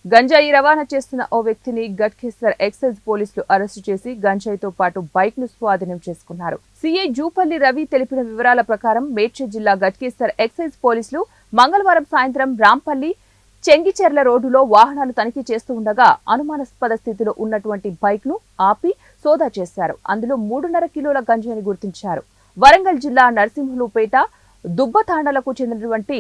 గంజాయి రవాణా చేస్తున్న ఓ వ్యక్తిని గట్కేసర్ ఎక్సైజ్ పోలీసులు అరెస్టు చేసి గంజాయితో పాటు బైక్ ను స్వాధీనం చేసుకున్నారు. సీఐ జూపల్లి రవి తెలిపిన వివరాల ప్రకారం మేడ్చల్ జిల్లా గట్కేసర్ ఎక్సైజ్ పోలీసులు మంగళవారం సాయంత్రం రాంపల్లి చెంగిచెర్ల రోడ్డులో వాహనాలు తనిఖీ చేస్తూ ఉండగా అనుమానాస్పద స్థితిలో ఉన్నటువంటి బైక్ ను ఆపి సోదా చేశారు. అందులో 3.5 కిలోల గంజాయిని గుర్తించారు. వరంగల్ జిల్లా నర్సింహులుపేట దుబ్బతాండలకు చెందినటువంటి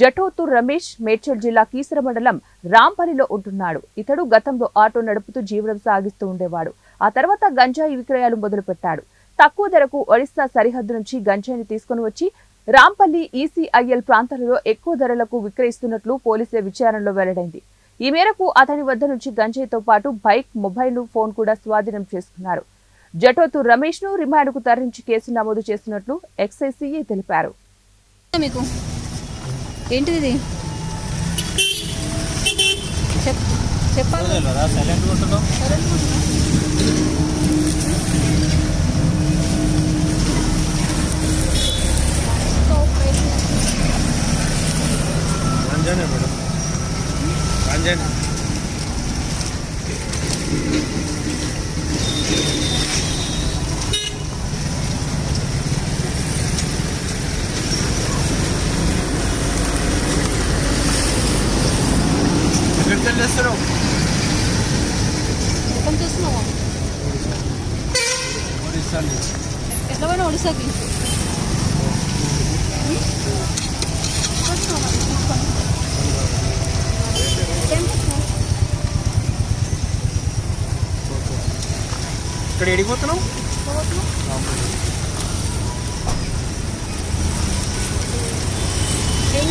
జటోతూర్ రమేష్ మేడ్చల్ జిల్లా కీసర మండలం రాంపల్లిలో ఉంటున్నాడు. ఇతడు గతంలో ఆటో నడుపుతూ జీవనం సాగిస్తూ ఉండేవాడు. ఆ తర్వాత గంజాయి విక్రయాలు మొదలుపెట్టాడు. తక్కువ ధరకు ఒడిశా సరిహద్దు నుంచి గంజాయిని తీసుకుని వచ్చి రాంపల్లి ఈసీఐఎల్ ప్రాంతాలలో ఎక్కువ ధరలకు విక్రయిస్తున్నట్లు పోలీసుల విచారణలో వెల్లడైంది. ఈ మేరకు అతని వద్ద నుంచి గంజాయితో పాటు బైక్, మొబైల్ ఫోన్ కూడా స్వాధీనం చేసుకున్నారు. జటోతూర్ రమేష్ ను రిమాండ్ కు తరలించి కేసు నమోదు చేస్తున్నట్లు ఎక్సైజ్ సీఐ తెలిపారు. ఏంటిది చెప్పాలి. ఎట్లా పోయినా ఒడిశాకి ఇక్కడ ఎడిగిపోతున్నావు. ఏం